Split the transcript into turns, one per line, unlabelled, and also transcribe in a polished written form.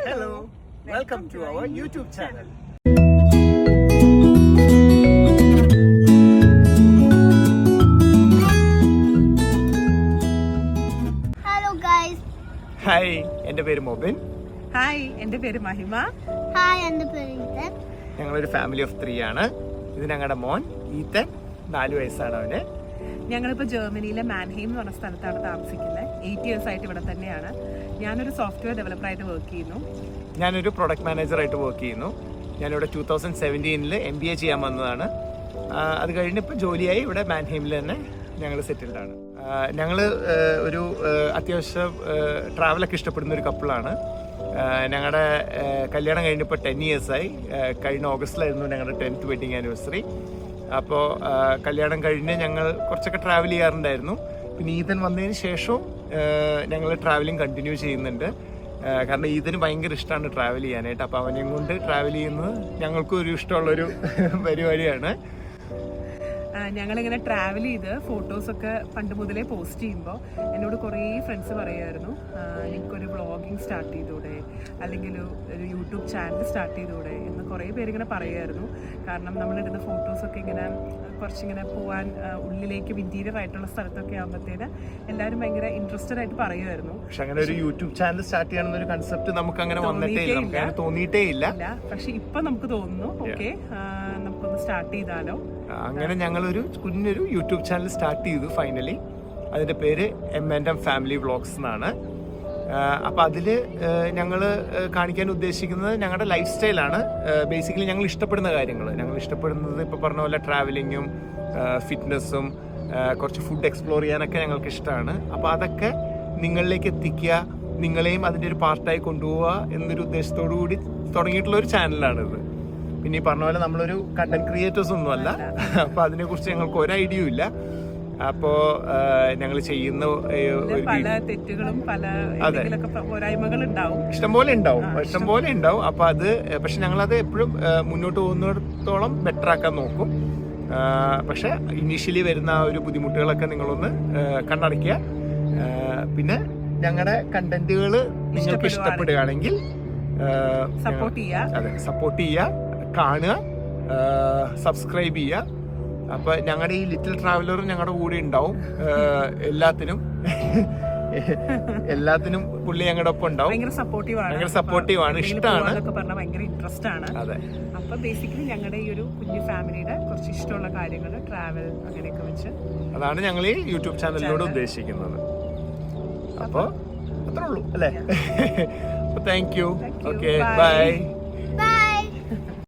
Hello, welcome to our YouTube channel.
Hello guys.
Hi, എൻ്റെ പേര് Mobin.
Hi, എൻ്റെ പേര് മഹിമ.
Hi, എൻ്റെ പേര് ഈതൻ.
ഞങ്ങളൊരു ഫാമിലി ഓഫ് 3 ആണ്. ഇത് ഞങ്ങളുടെ മോൻ ഈതൻ, 4 വയസ്സാണ് അവന്.
ഞങ്ങളിപ്പോൾ ജർമ്മനിയിലെ മാൻഹെയിം എന്ന് പറഞ്ഞ സ്ഥലത്താണ് താമസിക്കുന്നത്. 8 years ആയിട്ട് ഇവിടെ തന്നെയാണ്. ഞാനൊരു സോഫ്റ്റ്വെയർ ഡെവലപ്പറായിട്ട് വർക്ക് ചെയ്യുന്നു.
ഞാനൊരു പ്രൊഡക്റ്റ് മാനേജറായിട്ട് വർക്ക് ചെയ്യുന്നു. ഞാനിവിടെ 2017 MBA ചെയ്യാൻ വന്നതാണ്. അത് കഴിഞ്ഞ് ഇപ്പോൾ ജോലിയായി ഇവിടെ മാൻഹെയിമിൽ തന്നെ ഞങ്ങൾ സെറ്റിൽഡ് ആണ്. ഞങ്ങൾ ഒരു അത്യാവശ്യം ട്രാവലൊക്കെ ഇഷ്ടപ്പെടുന്ന ഒരു കപ്പിളാണ്. ഞങ്ങളുടെ കല്യാണം കഴിഞ്ഞിപ്പോൾ 10 years ആയി. കഴിഞ്ഞ ഓഗസ്റ്റിലായിരുന്നു ഞങ്ങളുടെ 10th വെഡിങ് ആനിവേഴ്സറി. അപ്പോൾ കല്യാണം കഴിഞ്ഞ് ഞങ്ങൾ കുറച്ചൊക്കെ ട്രാവൽ ചെയ്യാറുണ്ടായിരുന്നു. പിന്നെ ഈതൻ വന്നതിന് ശേഷവും ഞങ്ങൾ ട്രാവലിംഗ് കണ്ടിന്യൂ ചെയ്യുന്നുണ്ട്. കാരണം ഈതന് ഭയങ്കര ഇഷ്ടമാണ് ട്രാവൽ ചെയ്യാനായിട്ട്. അപ്പോൾ അവനെയും കൊണ്ട് ട്രാവൽ ചെയ്യുന്നത് ഞങ്ങൾക്കും ഒരു ഇഷ്ടമുള്ളൊരു പരിപാടിയാണ്.
ഞങ്ങളിങ്ങനെ ട്രാവൽ ചെയ്ത് ഫോട്ടോസൊക്കെ പണ്ട് മുതലേ പോസ്റ്റ് ചെയ്യുമ്പോൾ എന്നോട് കുറേ ഫ്രണ്ട്സ് പറയുമായിരുന്നു, എനിക്കൊരു വ്ളോഗിങ് സ്റ്റാർട്ട് ചെയ്തൂടെ, അല്ലെങ്കിൽ ഒരു യൂട്യൂബ് ചാനൽ സ്റ്റാർട്ട് ചെയ്തൂടെ എന്ന് കുറേ പേരിങ്ങനെ പറയുമായിരുന്നു. കാരണം നമ്മളിടുന്ന ഫോട്ടോസൊക്കെ ഇങ്ങനെ കുറച്ചിങ്ങനെ പോകാൻ ഉള്ളിലേക്കും ഇൻറ്റീരിയർ ആയിട്ടുള്ള സ്ഥലത്തൊക്കെ ആകുമ്പോഴത്തേന് എല്ലാവരും ഭയങ്കര ഇൻട്രസ്റ്റഡ് ആയിട്ട് പറയുമായിരുന്നു.
പക്ഷെ അങ്ങനെ ഒരു യൂട്യൂബ് ചാനൽ സ്റ്റാർട്ട് ചെയ്യണമെന്ന ഒരു കൺസെപ്റ്റ് നമുക്ക് അങ്ങനെ തോന്നിയിട്ടേ ഇല്ല.
പക്ഷെ ഇപ്പൊ നമുക്ക് തോന്നുന്നു ഓക്കെ നമുക്കൊന്ന് സ്റ്റാർട്ട് ചെയ്താലോ.
അങ്ങനെ ഞങ്ങളൊരു കുഞ്ഞൊരു യൂട്യൂബ് ചാനൽ സ്റ്റാർട്ട് ചെയ്തു ഫൈനലി. അതിൻ്റെ പേര് M&M ഫാമിലി വ്ളോഗ്സ് എന്നാണ്. അപ്പോൾ അതിൽ ഞങ്ങൾ കാണിക്കാൻ ഉദ്ദേശിക്കുന്നത് ഞങ്ങളുടെ ലൈഫ് സ്റ്റൈലാണ്. ബേസിക്കലി ഞങ്ങൾ ഇഷ്ടപ്പെടുന്ന കാര്യങ്ങൾ. ഞങ്ങൾ ഇഷ്ടപ്പെടുന്നത് ഇപ്പോൾ പറഞ്ഞ പോലെ ട്രാവലിങ്ങും ഫിറ്റ്നസ്സും കുറച്ച് ഫുഡ് എക്സ്പ്ലോർ ചെയ്യാനൊക്കെ ഞങ്ങൾക്ക് ഇഷ്ടമാണ്. അപ്പോൾ അതൊക്കെ നിങ്ങളിലേക്ക് എത്തിക്കുക, നിങ്ങളെയും അതിൻ്റെ ഒരു പാർട്ടായി കൊണ്ടുപോവുക എന്നൊരു ഉദ്ദേശത്തോടു കൂടി തുടങ്ങിയിട്ടുള്ളൊരു ചാനലാണിത്. പിന്നെ ഈ പറഞ്ഞ പോലെ നമ്മളൊരു കണ്ടന്റ് ക്രിയേറ്റേഴ്സ് ഒന്നുമല്ല. അപ്പോൾ അതിനെക്കുറിച്ച് ഞങ്ങൾക്ക് ഒരു ഐഡിയയും ഇല്ല. അപ്പോൾ ഞങ്ങൾ ചെയ്യുന്ന
പല തെറ്റുകളും പല പോരായ്മകളും ഉണ്ടാവും, ഇഷ്ടംപോലെ
ഉണ്ടാവും. അപ്പോൾ അത് പക്ഷെ ഞങ്ങളത് എപ്പോഴും മുന്നോട്ട് പോകുന്നിടത്തോളം ബെറ്റർ ആക്കാൻ നോക്കും. പക്ഷെ ഇനീഷ്യലി വരുന്ന ആ ഒരു ബുദ്ധിമുട്ടുകളൊക്കെ നിങ്ങളൊന്ന് കണ്ണടയ്ക്കുക. പിന്നെ ഞങ്ങളുടെ കണ്ടന്റുകൾ നിങ്ങൾക്ക് ഇഷ്ടപ്പെടുകയാണെങ്കിൽ സപ്പോർട്ട് ചെയ്യുക, കാണുക, സബ്സ്ക്രൈബ് ചെയ്യുക. അപ്പൊ ഞങ്ങളുടെ ഈ ലിറ്റിൽ ട്രാവലർ ഞങ്ങളുടെ കൂടെ ഉണ്ടാവും. എല്ലാത്തിനും പുള്ളി ഞങ്ങളുടെ ഒപ്പം ഉണ്ടാവും.
ഭയങ്കര
സപ്പോർട്ടീവ് ആണ്, ഇഷ്ടമാണ്,
ഭയങ്കര ഇൻട്രസ്റ്റ് ആണ്.
അതെ.
അപ്പൊ ബേസിക്കലി ഞങ്ങളുടെ ഈ ഒരു കുഞ്ഞു ഫാമിലിയുടെ കുറച്ച് ഇഷ്ടമുള്ള കാര്യങ്ങൾ, ട്രാവൽ അങ്ങനെയൊക്കെ വെച്ച്
അതാണ് ഞങ്ങൾ ഈ യൂട്യൂബ് ചാനലിലൂടെ ഉദ്ദേശിക്കുന്നത്. അപ്പോൾ അത്രേ ഉള്ളൂ അല്ലേ? Thank you. Okay, by.